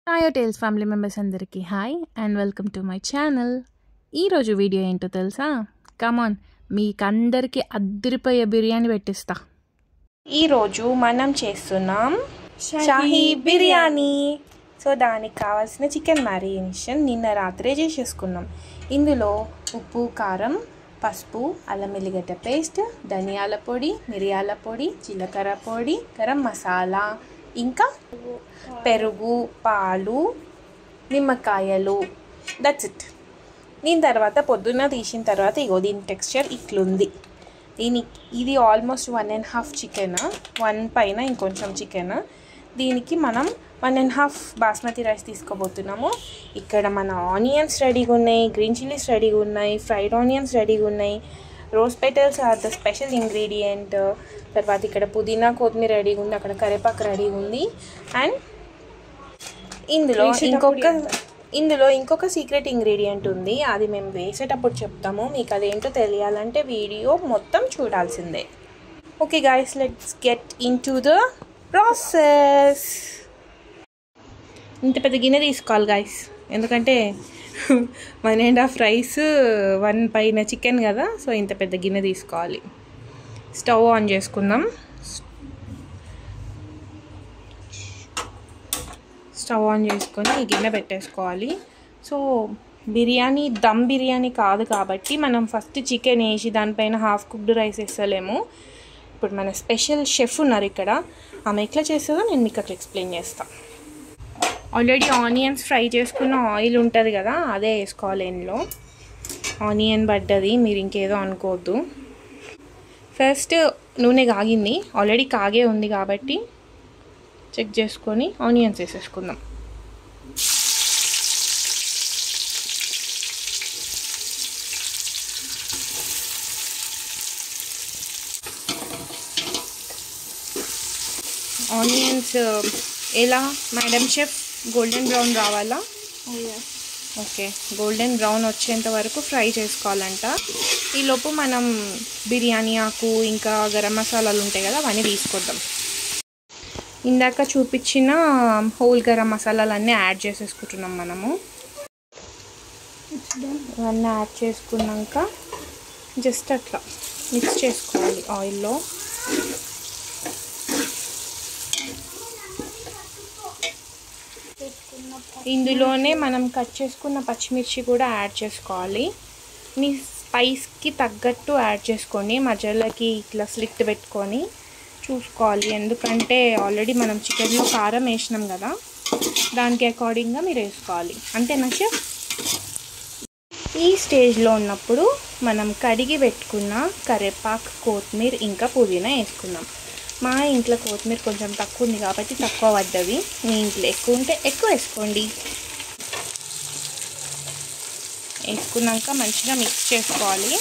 Tayo tiles family members అందరికీ hi and welcome to my channel. ఈరోజు video ఏంటో తెలుసా? కమాన్, మీకందరికీ అద్దరిపోయే బిర్యానీ పెట్టిస్తా. ఈరోజు మనం చేస్తున్నాం షాహీ బిర్యానీ. సో దానికి కావాల్సిన చికెన్ మ్యారినేషన్ నిన్న రాత్రే చేసేసుకున్నాం. ఇందులో ఉప్పు, కారం, పసుపు, అల్లం వెల్లిగడ్డ పేస్ట్, ధనియాల పొడి, మిరియాల పొడి, జీలకర్ర పొడి, గరం మసాలా, ఇంకా పెరుగు, పాలు, నిమ్మకాయలు. That's it. దీని తర్వాత పొద్దున్న తీసిన తర్వాత దీని టెక్స్చర్ ఇట్లుంది. ఇది ఆల్మోస్ట్ 1.5 చికెన్, 1 పైన ఇంకొంచెం చికెన్. దీనికి మనం 1.5 బాస్మతి రైస్ తీసుకోబోతున్నాము. ఇక్కడ మన ఆనియన్స్ రెడీగా ఉన్నాయి, గ్రీన్ చిల్లీస్ రెడీగా ఉన్నాయి, ఫ్రైడ్ ఆనియన్స్ రెడీగా ఉన్నాయి, rose petals are the special ingredient. తర్వాత ఇక్కడ పుదీనా, కొత్తిమీర రెడీగా ఉంది, అక్కడ కరివేపాకు రెడీగా ఉంది. అండ్ ఇందులో ఇంకొక సీక్రెట్ ఇంగ్రీడియంట్ ఉంది, అది మేము వేసేటప్పుడు చెప్తాము. మీకు అదేంటో తెలియాలంటే వీడియో మొత్తం చూడాల్సిందే. Okay guys, let's get in to the process. ఇంత పెద్ద గిన్నె తీసుకోవాలి గైస్, ఎందుకంటే 1.5 రైస్, 1 పైన చికెన్ కదా. సో ఇంత పెద్ద గిన్నె తీసుకోవాలి. స్టవ్ ఆన్ చేసుకుందాం. స్టవ్ ఆన్ చేసుకొని ఈ గిన్నె పెట్టేసుకోవాలి. సో బిర్యానీ దమ్ బిర్యానీ కాదు కాబట్టి మనం ఫస్ట్ చికెన్ వేసి దానిపైన హాఫ్ కుక్డ్ రైస్ వేస్తలేము. ఇప్పుడు మన స్పెషల్ షెఫ్ ఉన్నారు ఇక్కడ, ఆమె ఎట్లా చేస్తుందో నేను మీకు అట్లా ఎక్స్ప్లెయిన్ చేస్తాను. ఆల్రెడీ ఆనియన్స్ ఫ్రై చేసుకున్న ఆయిల్ ఉంటుంది కదా, అదే వేసుకోవాలి. ఇందులో ఆనియన్ పడ్డది, మీరు ఇంకేదో అనుకోవద్దు. ఫస్ట్ నూనె కాగింది, ఆల్రెడీ కాగే ఉంది కాబట్టి చెక్ చేసుకొని ఆనియన్స్ వేసేసుకుందాం. ఆనియన్స్ ఎలా మేడం షెఫ్? గోల్డెన్ బ్రౌన్ రావాలా? ఓకే, గోల్డెన్ బ్రౌన్ వచ్చేంత వరకు ఫ్రై చేసుకోవాలంట. ఈలోపు మనం బిర్యానీ ఆకు ఇంకా గరం మసాలాలు ఉంటాయి కదా, అవన్నీ తీసుకొద్దాం. ఇందాక చూపించిన హోల్ గరం మసాలాలన్నీ యాడ్ చేసేసుకుంటున్నాం మనము. ఇవన్నీ యాడ్ చేసుకున్నాక జస్ట్ అట్లా మిక్స్ చేసుకోవాలి ఆయిల్లో. ఇందులోనే మనం కట్ చేసుకున్న పచ్చిమిర్చి కూడా యాడ్ చేసుకోవాలి. మీ స్పైస్కి తగ్గట్టు యాడ్ చేసుకోండి. మధ్యలోకి ఇట్లా స్లిట్ పెట్టుకొని చూసుకోవాలి, ఎందుకంటే ఆల్రెడీ మనం చికెన్లో కారం వేసినాం కదా, దానికి అకార్డింగ్గా మీరు వేసుకోవాలి. అంతేనా షెఫ్? ఈ స్టేజ్లో ఉన్నప్పుడు మనం కడిగి పెట్టుకున్న కరివేపాకు, కొత్తిమీర ఇంకా పుదీనా వేసుకుందాం. మా ఇంట్లో కొత్తిమీర కొంచెం తక్కువ ఉంది కాబట్టి తక్కువ పడ్డది. మీ ఇంట్లో ఎక్కువ ఉంటే ఎక్కువ వేసుకోండి. వేసుకున్నాక మంచిగా మిక్స్ చేసుకోవాలి.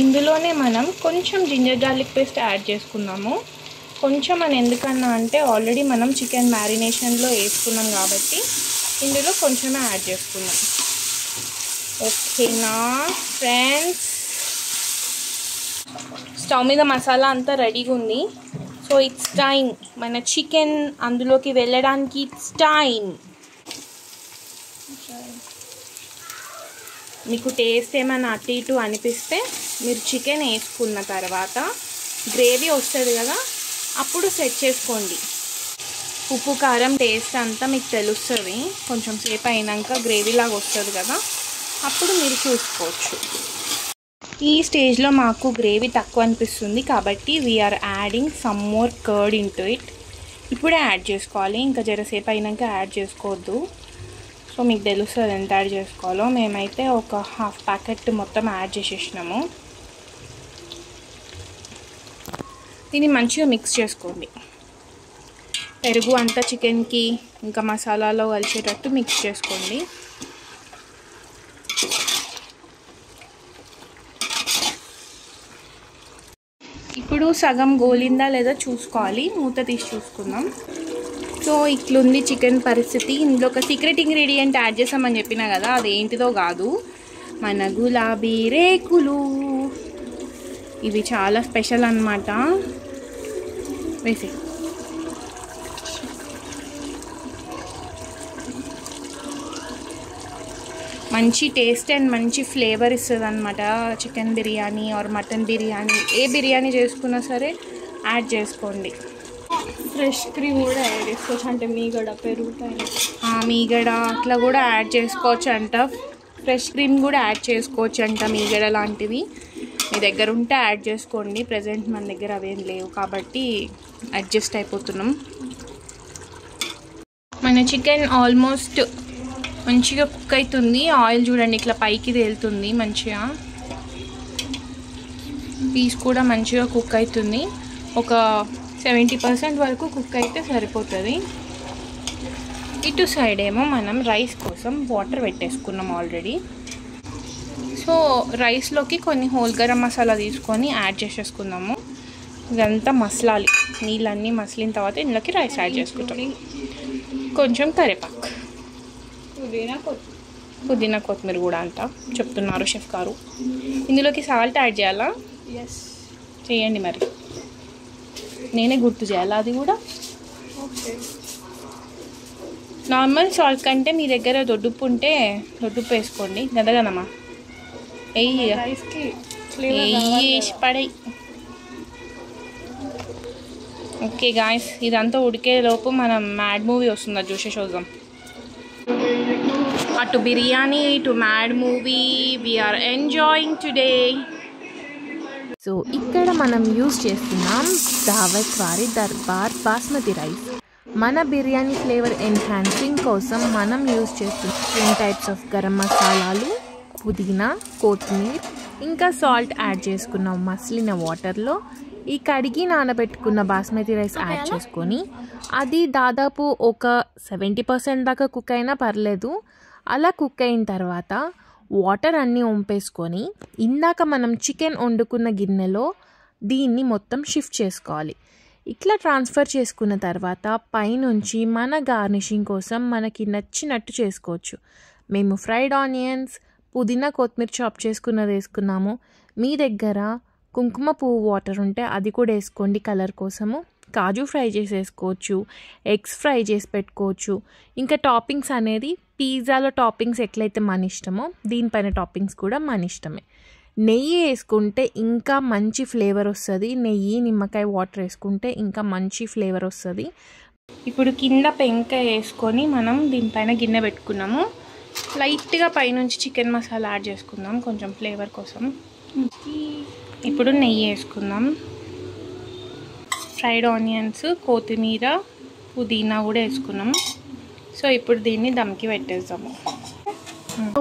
ఇందులోనే మనం కొంచెం జింజర్ గార్లిక్ పేస్ట్ యాడ్ చేసుకున్నాము. కొంచెం అని ఎందుకన్నా అంటే ఆల్రెడీ మనం చికెన్ మ్యారినేషన్లో వేసుకున్నాం కాబట్టి ఇందులో కొంచెమే యాడ్ చేసుకున్నాం. ఓకేనా ఫ్రెండ్స్? స్టవ్ మీద మసాలా అంతా రెడీగా ఉంది. సో ఇట్స్ టైం మన చికెన్ అందులోకి వెళ్ళడానికి. It's time. మీకు టేస్ట్ ఏమైనా అటు ఇటు అనిపిస్తే మీరు చికెన్ వేసుకున్న తర్వాత గ్రేవీ వస్తుంది కదా, అప్పుడు సెట్ చేసుకోండి. ఉప్పు కారం టేస్ట్ అంతా మీకు తెలుస్తుంది. కొంచెం సేపు అయినాక గ్రేవీలాగా వస్తుంది కదా, అప్పుడు మీరు చూసుకోవచ్చు. ఈ స్టేజ్లో మాకు గ్రేవీ తక్కువ అనిపిస్తుంది కాబట్టి we are adding some more curd into it. ఇప్పుడే యాడ్ చేసుకోవాలి, ఇంకా జరసేపు అయినాక యాడ్ చేసుకోవద్దు. సో మీకు తెలుస్తుంది ఎంత యాడ్ చేసుకోవాలో. మేమైతే ఒక హాఫ్ ప్యాకెట్ మొత్తం యాడ్ చేసేసినాము. దీన్ని మంచిగా మిక్స్ చేసుకోండి. పెరుగు అంతా చికెన్కి ఇంకా మసాలాలో కలిసేటట్టు మిక్స్ చేసుకోండి. ఇప్పుడు సగం గోలిందా లేదా చూసుకోవాలి, మూత తీసి చూసుకుందాం. సో ఇట్లుంది చికెన్ పరిస్థితి. ఇందులో ఒక సీక్రెట్ ఇంగ్రీడియంట్ యాడ్ చేసామని చెప్పినా కదా, అదేంటిదో కాదు, మన గులాబీ రేకులు. ఇవి చాలా స్పెషల్ అన్నమాట. వేసి మంచి టేస్ట్ అండ్ మంచి ఫ్లేవర్ ఇస్తుంది అనమాట. Chicken biryani or mutton biryani, ఏ బిర్యానీ చేసుకున్నా సరే యాడ్ చేసుకోండి. ఫ్రెష్ క్రీమ్ కూడా యాడ్ చేసుకోవచ్చు, అంటే మీగడ, పెరుగుతాయి, మీగడ అట్లా కూడా యాడ్ చేసుకోవచ్చు అంట. ఫ్రెష్ క్రీమ్ కూడా యాడ్ చేసుకోవచ్చు అంట, మీగడ లాంటివి మీ దగ్గర ఉంటే యాడ్ చేసుకోండి. ప్రజెంట్ మన దగ్గర అవేం లేవు కాబట్టి అడ్జస్ట్ అయిపోతున్నాం. మన చికెన్ ఆల్మోస్ట్ మంచిగా కుక్ అవుతుంది. ఆయిల్ చూడండి ఇట్లా పైకి తేలుతుంది మంచిగా. పీస్ కూడా మంచిగా కుక్ అవుతుంది. ఒక 70% వరకు కుక్ అయితే సరిపోతుంది. ఇటు సైడ్ ఏమో మనం రైస్ కోసం వాటర్ పెట్టేసుకున్నాం ఆల్రెడీ. సో రైస్లోకి కొన్ని హోల్ గరం మసాలా తీసుకొని యాడ్ చేసేసుకుందాము. ఇదంతా మసలాలి, నీళ్ళన్నీ మసిలిన తర్వాత ఇందులోకి రైస్ యాడ్ చేసుకుంటాం. కొంచెం కరివేపాకు, పుదీనా కొత్తిమీర కూడా అంట చెప్తున్నారు షెఫ్ గారు. ఇందులోకి సాల్ట్ యాడ్ చేయాలా? చేయండి మరి, నేనే గుర్తు చేయాలా అది కూడా. నార్మల్ సాల్ట్ కంటే మీ దగ్గర దొడ్డుప్పు ఉంటే దొడ్డుప్పు వేసుకోండి. గదగనమ్మా వేసి పడేయి. ఓకే గాయస్, ఇదంతా ఉడికేలోపు మనం మ్యాడ్ మూవీ వస్తుంది, అది చూసేద్దాం. అటు బిర్యానీ ఇటు Mad movie, we are enjoying today. So ఇక్కడ మనం యూజ్ చేస్తున్నాం దావత్ వారి దర్బార్ బాస్మతి రైస్. మన బిర్యానీ ఫ్లేవర్ ఎన్హాన్సింగ్ కోసం మనం యూజ్ చేస్తున్న 10 టైప్స్ ఆఫ్ గరం మసాలాలు, పుదీనా, కొత్తిమీర, ఇంకా సాల్ట్ యాడ్ చేసుకున్నాం. మసిలిన వాటర్లో ఈ కడిగి నానబెట్టుకున్న బాస్మతి రైస్ యాడ్ చేసుకొని అది దాదాపు ఒక 70% దాకా కుక్ అయినా పర్లేదు. అలా కుక్ అయిన తర్వాత వాటర్ అన్నీ వంపేసుకొని ఇందాక మనం చికెన్ వండుకున్న గిన్నెలో దీన్ని మొత్తం షిఫ్ట్ చేసుకోవాలి. ఇట్లా ట్రాన్స్ఫర్ చేసుకున్న తర్వాత పైనుంచి మన గార్నిషింగ్ కోసం మనకి నచ్చినట్టు చేసుకోవచ్చు. మేము ఫ్రైడ్ ఆనియన్స్, పుదీనా, కొత్తిమీర చాప్ చేసుకున్నది వేసుకున్నాము. మీ దగ్గర కుంకుమ పువ్వు వాటర్ ఉంటే అది కూడా వేసుకోండి కలర్ కోసము. కాజు ఫ్రై చేసి వేసుకోవచ్చు, ఎగ్స్ ఫ్రై చేసి పెట్టుకోవచ్చు. ఇంకా టాపింగ్స్ అనేది పిజ్జాలో టాపింగ్స్ ఎట్లయితే మన ఇష్టమో దీనిపైన టాపింగ్స్ కూడా మన ఇష్టమే. నెయ్యి వేసుకుంటే ఇంకా మంచి ఫ్లేవర్ వస్తుంది. నెయ్యి, నిమ్మకాయ వాటర్ వేసుకుంటే ఇంకా మంచి ఫ్లేవర్ వస్తుంది. ఇప్పుడు కింద పెంక వేసుకొని మనం దీనిపైన గిన్నె పెట్టుకున్నాము. లైట్గా పైనుంచి చికెన్ మసాలా యాడ్ చేసుకుందాం కొంచెం ఫ్లేవర్ కోసం. ఇప్పుడు నెయ్యి వేసుకుందాం. ఫ్రైడ్ ఆనియన్స్, కొత్తిమీర, పుదీనా కూడా వేసుకున్నాం. సో ఇప్పుడు దీన్ని దమ్కి పెట్టేద్దాము.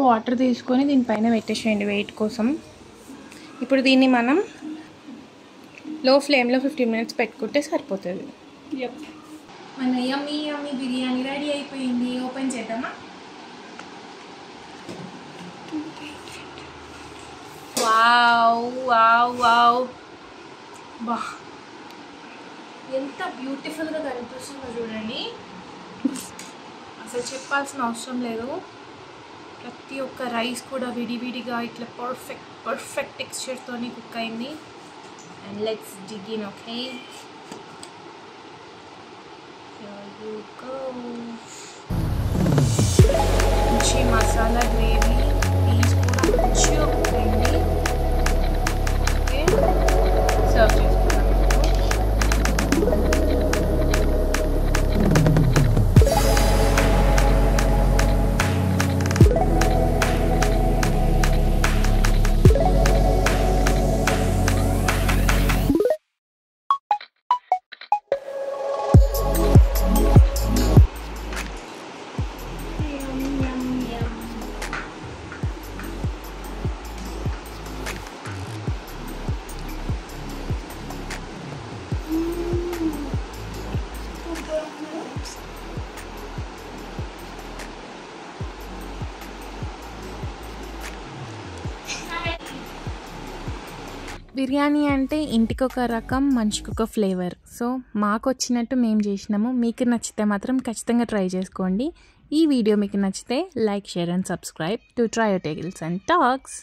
వాటర్ తీసుకొని దీనిపైన పెట్టేసేయండి వెయిట్ కోసం. ఇప్పుడు దీన్ని మనం లో ఫ్లేమ్లో 15 minutes పెట్టుకుంటే సరిపోతుంది. మన యమ్మీ యమ్మీ బిర్యానీ రెడీ అయిపోయింది. ఓపెన్ చేద్దామా? వావ్ వావ్ వావ్, బా ఎంత బ్యూటిఫుల్గా కనిపిస్తుందో చూడండి. అసలు చెప్పాల్సిన అవసరం లేదు. ప్రతి ఒక్క రైస్ కూడా విడివిడిగా ఇట్లా పర్ఫెక్ట్ టెక్స్చర్తోని కుక్ అయింది. And let's dig in. Okay, మంచి మసాలా గ్రేవీ, పీస్ కూడా మంచిగా కుక్ అయింది. ఓకే, సర్వ్ చేసుకుందాం. బిర్యానీ అంటే ఇంటికొక రకం, మనిషికొక ఫ్లేవర్. సో మాకు వచ్చినట్టు మేము చేసినాము. మీకు నచ్చితే మాత్రం ఖచ్చితంగా ట్రై చేసుకోండి. ఈ వీడియో మీకు నచ్చితే like, share and subscribe to try your tales and talks.